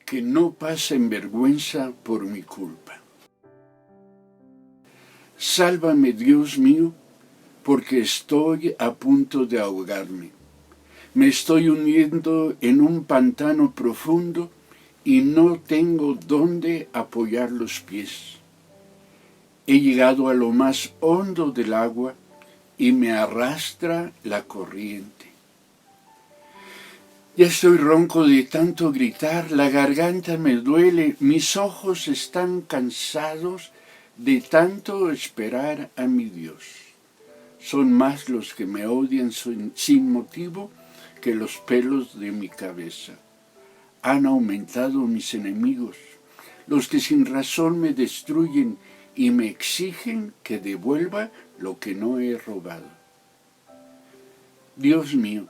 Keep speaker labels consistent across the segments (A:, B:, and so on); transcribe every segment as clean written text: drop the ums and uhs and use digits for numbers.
A: que no pasen vergüenza por mi culpa. Sálvame, Dios mío, porque estoy a punto de ahogarme. Me estoy hundiendo en un pantano profundo y no tengo dónde apoyar los pies. He llegado a lo más hondo del agua y me arrastra la corriente. Ya estoy ronco de tanto gritar, la garganta me duele, mis ojos están cansados de tanto esperar a mi Dios. Son más los que me odian sin motivo que los pelos de mi cabeza. Han aumentado mis enemigos, los que sin razón me destruyen y me exigen que devuelva lo que no he robado. Dios mío,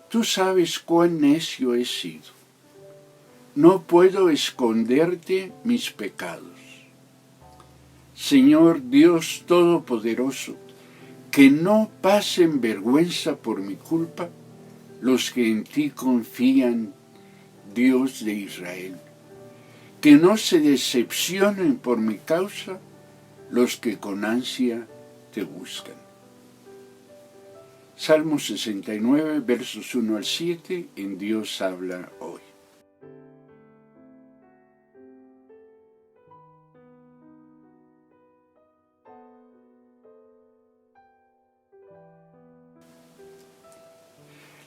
A: tú sabes cuán necio he sido. No puedo esconderte mis pecados. Señor Dios Todopoderoso, que no pasen vergüenza por mi culpa los que en ti confían, Dios de Israel. Que no se decepcionen por mi causa los que con ansia te buscan. Salmo 69, versos 1 al 7, en Dios habla hoy.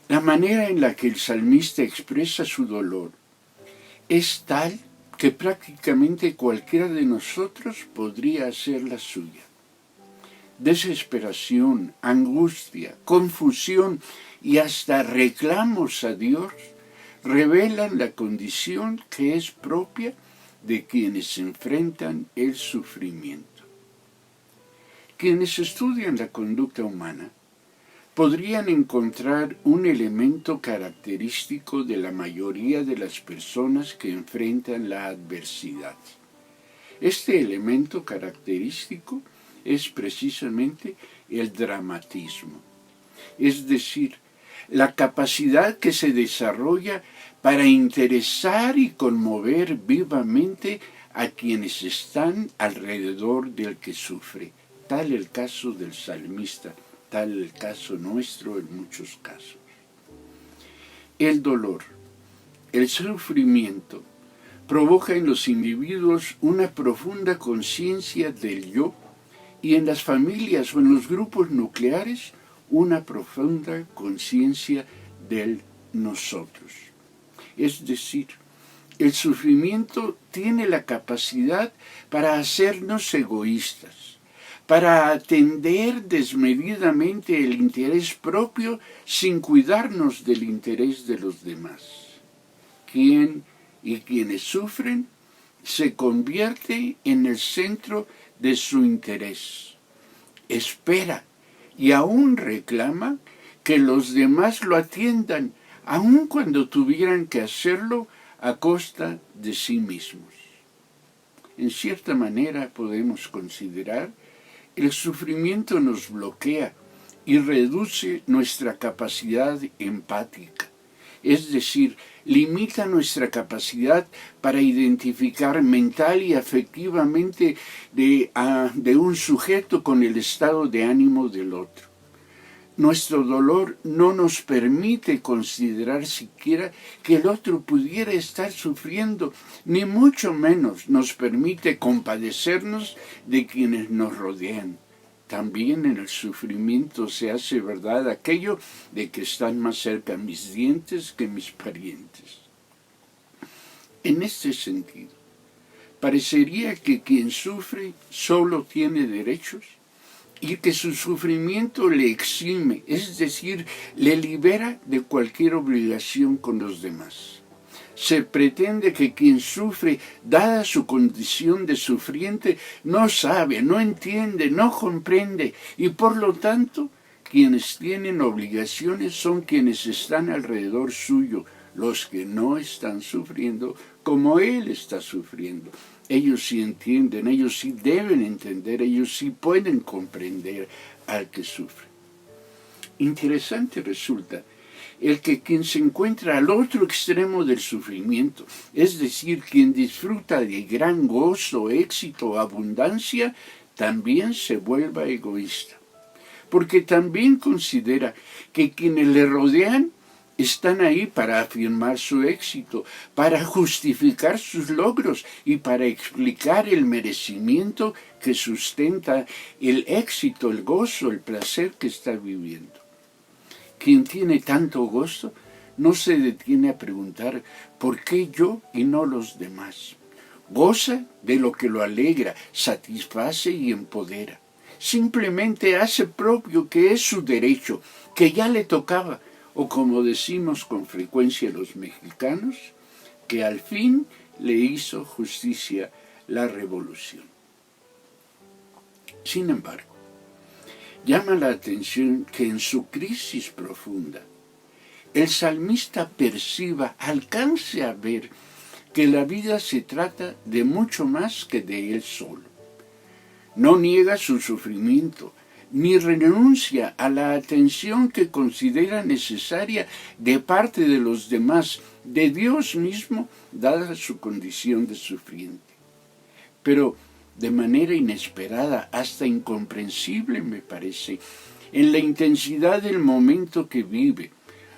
A: La manera en la que el salmista expresa su dolor es tal que prácticamente cualquiera de nosotros podría hacer la suya. Desesperación, angustia, confusión y hasta reclamos a Dios revelan la condición que es propia de quienes enfrentan el sufrimiento. Quienes estudian la conducta humana podrían encontrar un elemento característico de la mayoría de las personas que enfrentan la adversidad. Este elemento característico es precisamente el dramatismo, es decir, la capacidad que se desarrolla para interesar y conmover vivamente a quienes están alrededor del que sufre. Tal el caso del salmista, tal el caso nuestro en muchos casos. El dolor, el sufrimiento, provoca en los individuos una profunda conciencia del yo y en las familias o en los grupos nucleares una profunda conciencia del nosotros. Es decir, el sufrimiento tiene la capacidad para hacernos egoístas, para atender desmedidamente el interés propio sin cuidarnos del interés de los demás. Quien y quienes sufren se convierte en el centro de su interés. Espera y aún reclama que los demás lo atiendan, aun cuando tuvieran que hacerlo a costa de sí mismos. En cierta manera podemos considerar el sufrimiento nos bloquea y reduce nuestra capacidad empática, es decir, limita nuestra capacidad para identificar mental y afectivamente de un sujeto con el estado de ánimo del otro. Nuestro dolor no nos permite considerar siquiera que el otro pudiera estar sufriendo, ni mucho menos nos permite compadecernos de quienes nos rodean. También en el sufrimiento se hace verdad aquello de que están más cerca mis dientes que mis parientes. En este sentido, parecería que quien sufre solo tiene derechos y que su sufrimiento le exime, es decir, le libera de cualquier obligación con los demás. Se pretende que quien sufre, dada su condición de sufriente, no sabe, no entiende, no comprende, y por lo tanto, quienes tienen obligaciones son quienes están alrededor suyo, los que no están sufriendo como él está sufriendo. Ellos sí entienden, ellos sí deben entender, ellos sí pueden comprender al que sufre. Interesante resulta quien se encuentra al otro extremo del sufrimiento, es decir, quien disfruta de gran gozo, éxito, abundancia, también se vuelva egoísta. Porque también considera que quienes le rodean están ahí para afirmar su éxito, para justificar sus logros y para explicar el merecimiento que sustenta el éxito, el gozo, el placer que está viviendo. Quien tiene tanto gozo no se detiene a preguntar ¿por qué yo y no los demás? Goza de lo que lo alegra, satisface y empodera. Simplemente hace propio que es su derecho, que ya le tocaba, o como decimos con frecuencia los mexicanos, que al fin le hizo justicia la revolución. Sin embargo, llama la atención que en su crisis profunda, el salmista perciba, alcance a ver que la vida se trata de mucho más que de él solo. No niega su sufrimiento, ni renuncia a la atención que considera necesaria de parte de los demás, de Dios mismo, dada su condición de sufriente. Pero de manera inesperada, hasta incomprensible me parece, en la intensidad del momento que vive,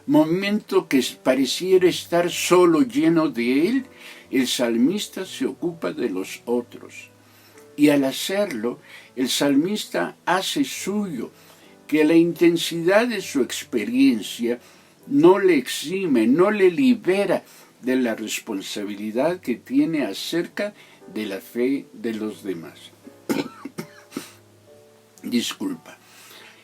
A: momento que pareciera estar solo lleno de él, el salmista se ocupa de los otros. Y al hacerlo, el salmista hace suyo que la intensidad de su experiencia no le exime, no le libera de la responsabilidad que tiene acerca de la fe de los demás. Disculpa.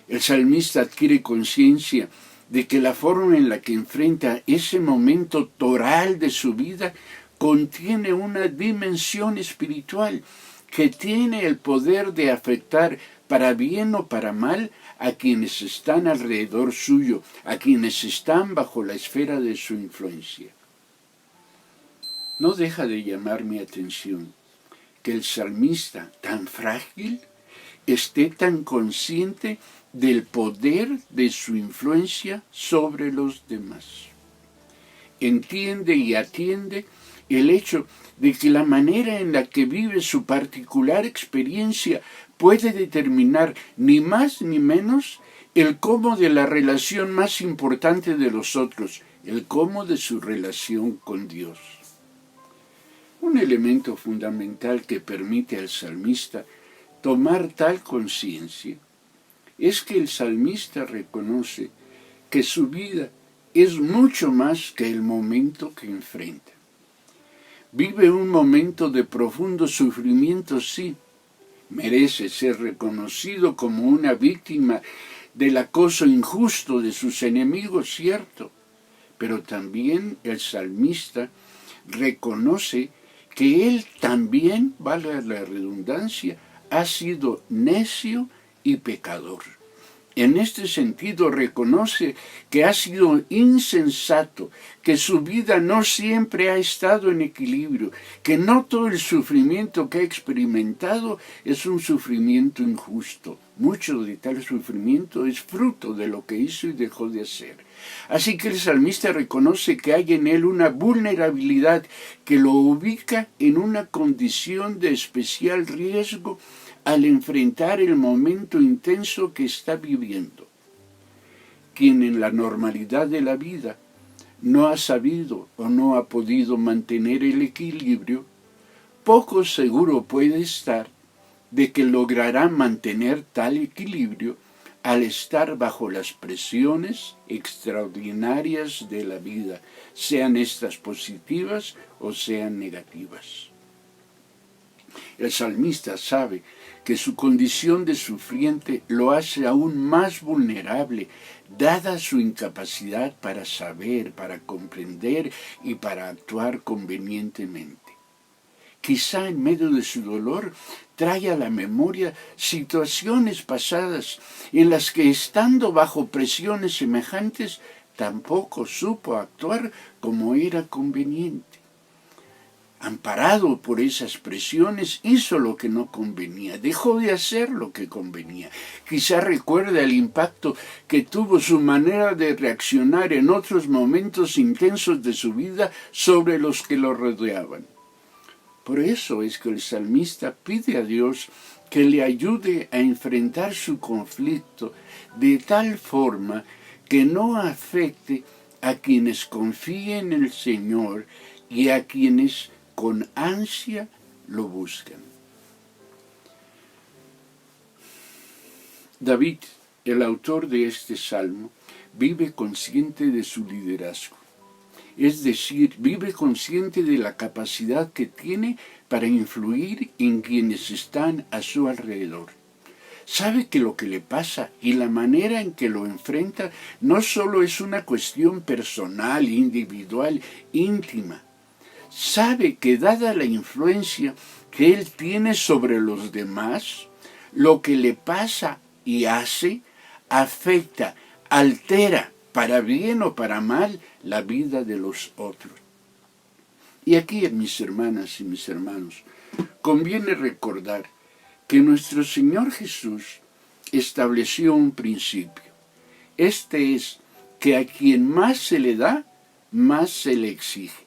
A: El salmista adquiere conciencia de que la forma en la que enfrenta ese momento toral de su vida contiene una dimensión espiritual que tiene el poder de afectar para bien o para mal a quienes están alrededor suyo, a quienes están bajo la esfera de su influencia. No deja de llamar mi atención que el salmista, tan frágil, esté tan consciente del poder de su influencia sobre los demás. Entiende y atiende el hecho de que la manera en la que vive su particular experiencia puede determinar ni más ni menos el cómo de la relación más importante de los otros, el cómo de su relación con Dios. Un elemento fundamental que permite al salmista tomar tal conciencia es que el salmista reconoce que su vida es mucho más que el momento que enfrenta. Vive un momento de profundo sufrimiento, sí. Merece ser reconocido como una víctima del acoso injusto de sus enemigos, cierto. Pero también el salmista reconoce que él también, valga la redundancia, ha sido necio y pecador. En este sentido reconoce que ha sido insensato, que su vida no siempre ha estado en equilibrio, que no todo el sufrimiento que ha experimentado es un sufrimiento injusto. Mucho de tal sufrimiento es fruto de lo que hizo y dejó de hacer. Así que el salmista reconoce que hay en él una vulnerabilidad que lo ubica en una condición de especial riesgo al enfrentar el momento intenso que está viviendo. Quien en la normalidad de la vida no ha sabido o no ha podido mantener el equilibrio, poco seguro puede estar de que logrará mantener tal equilibrio al estar bajo las presiones extraordinarias de la vida, sean estas positivas o sean negativas. El salmista sabe que su condición de sufriente lo hace aún más vulnerable, dada su incapacidad para saber, para comprender y para actuar convenientemente. Quizá en medio de su dolor trae a la memoria situaciones pasadas en las que, estando bajo presiones semejantes, tampoco supo actuar como era conveniente. amparado por esas presiones, hizo lo que no convenía, dejó de hacer lo que convenía. Quizá recuerda el impacto que tuvo su manera de reaccionar en otros momentos intensos de su vida sobre los que lo rodeaban. Por eso es que el salmista pide a Dios que le ayude a enfrentar su conflicto de tal forma que no afecte a quienes confíen en el Señor y a quienes con ansia lo buscan. David, el autor de este salmo, vive consciente de su liderazgo. Es decir, vive consciente de la capacidad que tiene para influir en quienes están a su alrededor. Sabe que lo que le pasa y la manera en que lo enfrenta no solo es una cuestión personal, individual, íntima. Sabe que dada la influencia que él tiene sobre los demás, lo que le pasa y hace afecta, altera, para bien o para mal, la vida de los otros. Y aquí, mis hermanas y mis hermanos, conviene recordar que nuestro Señor Jesús estableció un principio. Este es que a quien más se le da, más se le exige.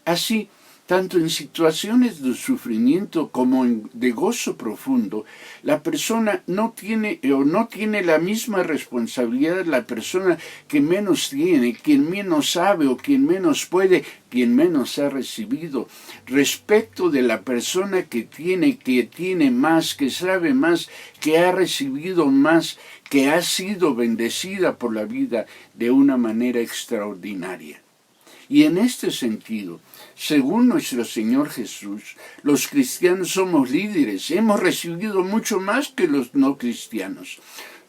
A: Así, tanto en situaciones de sufrimiento como de gozo profundo, la persona no tiene la misma responsabilidad la persona que menos tiene, quien menos sabe o quien menos puede, quien menos ha recibido, respecto de la persona que tiene más, que sabe más, que ha recibido más, que ha sido bendecida por la vida de una manera extraordinaria. Y en este sentido, según nuestro Señor Jesús, los cristianos somos líderes. Hemos recibido mucho más que los no cristianos.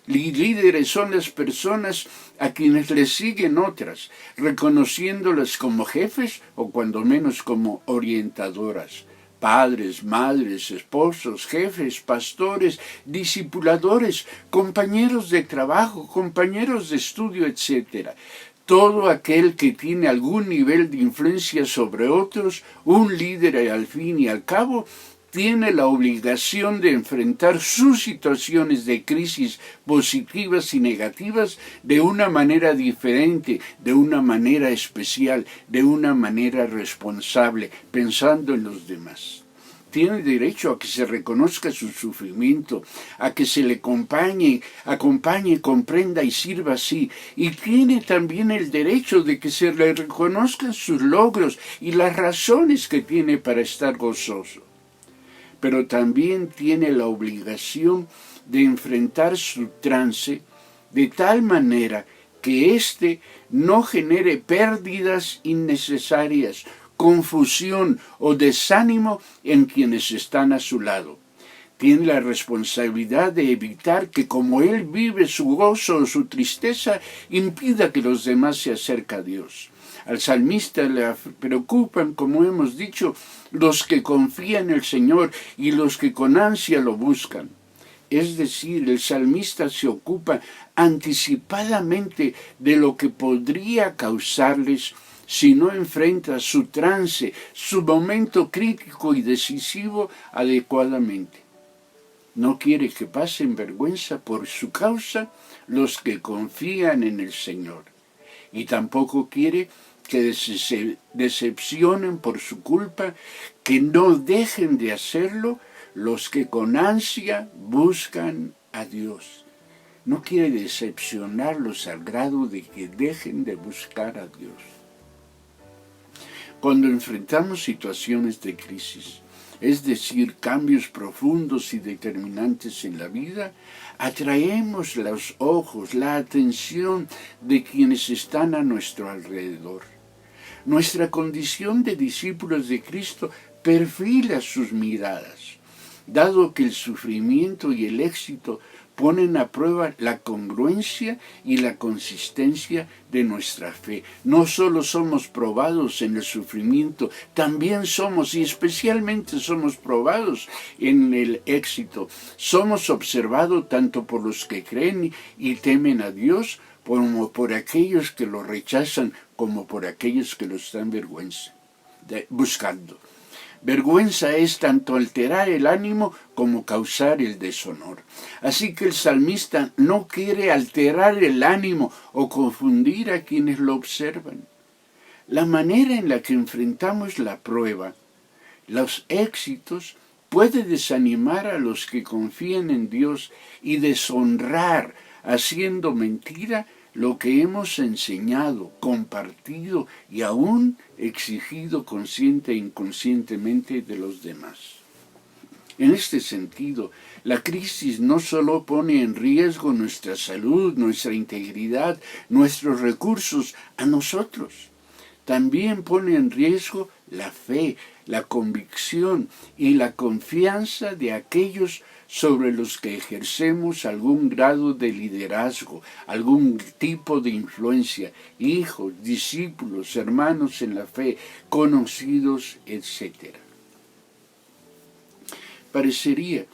A: Líderes son las personas a quienes les siguen otras, reconociéndolas como jefes o cuando menos como orientadoras. Padres, madres, esposos, jefes, pastores, discipuladores, compañeros de trabajo, compañeros de estudio, etc. Todo aquel que tiene algún nivel de influencia sobre otros, un líder al fin y al cabo, tiene la obligación de enfrentar sus situaciones de crisis positivas y negativas de una manera diferente, de una manera especial, de una manera responsable, pensando en los demás. Tiene derecho a que se reconozca su sufrimiento, a que se le acompañe, comprenda y sirva así. Y tiene también el derecho de que se le reconozcan sus logros y las razones que tiene para estar gozoso. Pero también tiene la obligación de enfrentar su trance de tal manera que éste no genere pérdidas innecesarias, confusión o desánimo en quienes están a su lado. Tiene la responsabilidad de evitar que como él vive su gozo o su tristeza, impida que los demás se acerquen a Dios. Al salmista le preocupan, como hemos dicho, los que confían en el Señor y los que con ansia lo buscan. Es decir, el salmista se ocupa anticipadamente de lo que podría causarles si no enfrenta su trance, su momento crítico y decisivo adecuadamente. No quiere que pasen vergüenza por su causa los que confían en el Señor. Y tampoco quiere que se decepcionen por su culpa, que no dejen de hacerlo los que con ansia buscan a Dios. No quiere decepcionarlos al grado de que dejen de buscar a Dios. Cuando enfrentamos situaciones de crisis, es decir, cambios profundos y determinantes en la vida, atraemos los ojos, la atención de quienes están a nuestro alrededor. Nuestra condición de discípulos de Cristo perfila sus miradas, dado que el sufrimiento y el éxito ponen a prueba la congruencia y la consistencia de nuestra fe. No solo somos probados en el sufrimiento, también somos y especialmente somos probados en el éxito. Somos observados tanto por los que creen y temen a Dios, como por aquellos que lo rechazan, como por aquellos que los dan vergüenza. buscando. Vergüenza es tanto alterar el ánimo como causar el deshonor. Así que el salmista no quiere alterar el ánimo o confundir a quienes lo observan. La manera en la que enfrentamos la prueba, los éxitos, puede desanimar a los que confían en Dios y deshonrar, haciendo mentira, lo que hemos enseñado, compartido y aún exigido consciente e inconscientemente de los demás. En este sentido, la crisis no solo pone en riesgo nuestra salud, nuestra integridad, nuestros recursos a nosotros, también pone en riesgo la fe, la convicción y la confianza de aquellos sobre los que ejercemos algún grado de liderazgo, algún tipo de influencia, hijos, discípulos, hermanos en la fe, conocidos, etc. Parecería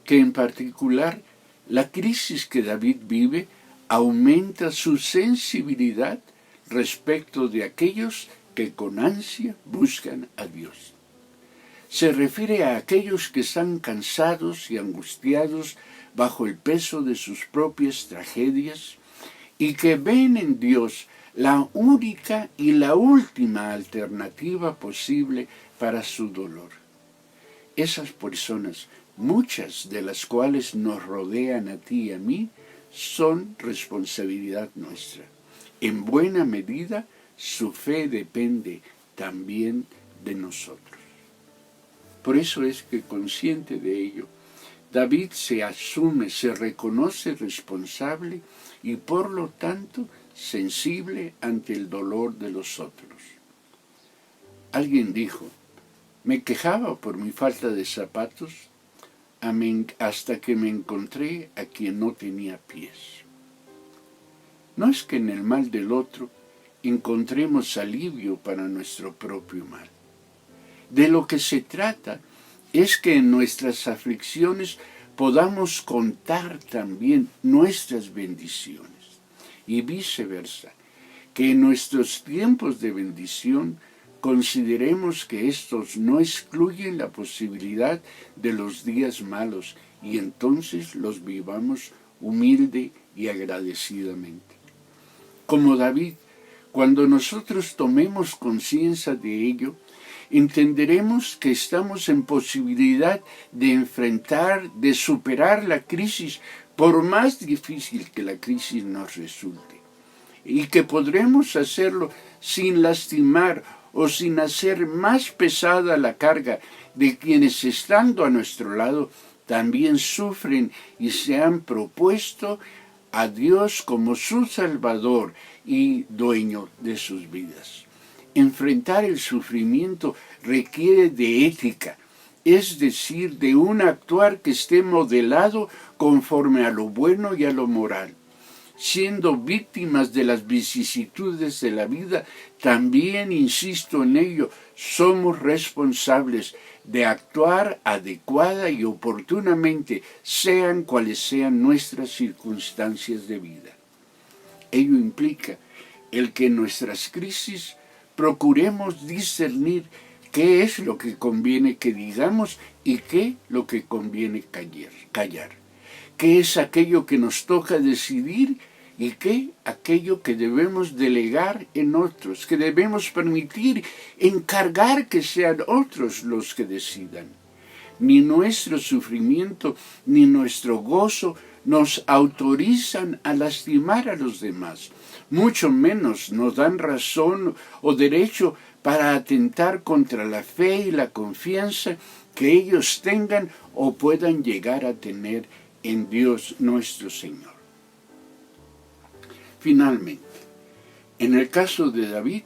A: que en particular la crisis que David vive aumenta su sensibilidad respecto de aquellos que con ansia buscan a Dios. Se refiere a aquellos que están cansados y angustiados bajo el peso de sus propias tragedias y que ven en Dios la única y la última alternativa posible para su dolor. Esas personas, muchas de las cuales nos rodean a ti y a mí, son responsabilidad nuestra. En buena medida, su fe depende también de nosotros. Por eso es que, consciente de ello, David se asume, se reconoce responsable y por lo tanto sensible ante el dolor de los otros. Alguien dijo, me quejaba por mi falta de zapatos hasta que me encontré a quien no tenía pies. No es que en el mal del otro encontremos alivio para nuestro propio mal. De lo que se trata es que en nuestras aflicciones podamos contar también nuestras bendiciones y viceversa, que en nuestros tiempos de bendición consideremos que estos no excluyen la posibilidad de los días malos y entonces los vivamos humilde y agradecidamente. Como David, cuando nosotros tomemos conciencia de ello, entenderemos que estamos en posibilidad de enfrentar, de superar la crisis, por más difícil que la crisis nos resulte, y que podremos hacerlo sin lastimar o sin hacer más pesada la carga de quienes, estando a nuestro lado, también sufren y se han propuesto a Dios como su Salvador y dueño de sus vidas. Enfrentar el sufrimiento requiere de ética, es decir, de un actuar que esté modelado conforme a lo bueno y a lo moral. Siendo víctimas de las vicisitudes de la vida, también, insisto en ello, somos responsables de actuar adecuada y oportunamente, sean cuales sean nuestras circunstancias de vida. Ello implica el que en nuestras crisis procuremos discernir qué es lo que conviene que digamos y qué lo que conviene callar. ¿Qué es aquello que nos toca decidir y qué aquello que debemos delegar en otros, que debemos permitir, encargar que sean otros los que decidan? Ni nuestro sufrimiento ni nuestro gozo nos autorizan a lastimar a los demás, mucho menos nos dan razón o derecho para atentar contra la fe y la confianza que ellos tengan o puedan llegar a tener en Dios nuestro Señor. Finalmente, en el caso de David,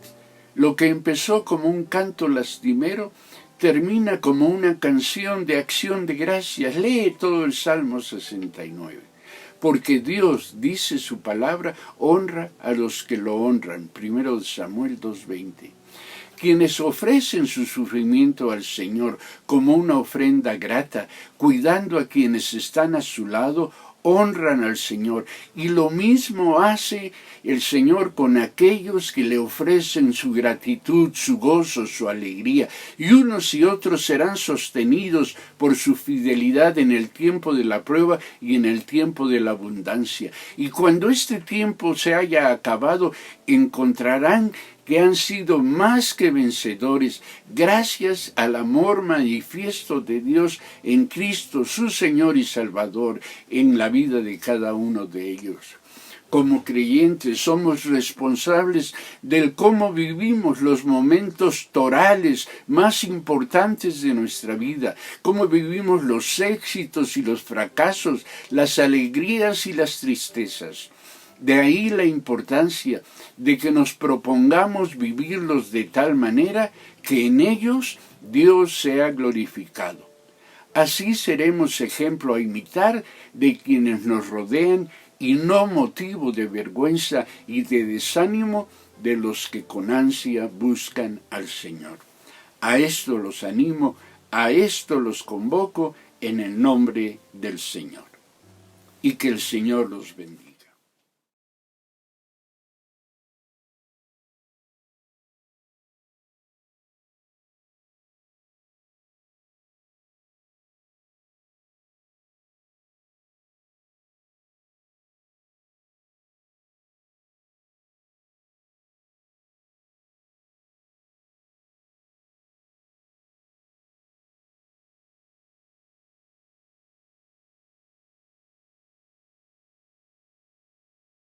A: lo que empezó como un canto lastimero termina como una canción de acción de gracias. Lee todo el Salmo 69. Porque Dios, dice su palabra, honra a los que lo honran. 1 Samuel 2:20. Quienes ofrecen su sufrimiento al Señor como una ofrenda grata, cuidando a quienes están a su lado, honran al Señor. Y lo mismo hace el Señor con aquellos que le ofrecen su gratitud, su gozo, su alegría. Y unos y otros serán sostenidos por su fidelidad en el tiempo de la prueba y en el tiempo de la abundancia. Y cuando este tiempo se haya acabado, encontrarán que han sido más que vencedores gracias al amor manifiesto de Dios en Cristo, su Señor y Salvador, en la vida de cada uno de ellos. Como creyentes somos responsables del cómo vivimos los momentos torales más importantes de nuestra vida, cómo vivimos los éxitos y los fracasos, las alegrías y las tristezas. De ahí la importancia de que nos propongamos vivirlos de tal manera que en ellos Dios sea glorificado. Así seremos ejemplo a imitar de quienes nos rodean y no motivo de vergüenza y de desánimo de los que con ansia buscan al Señor. A esto los animo, a esto los convoco en el nombre del Señor. Y que el Señor los bendiga.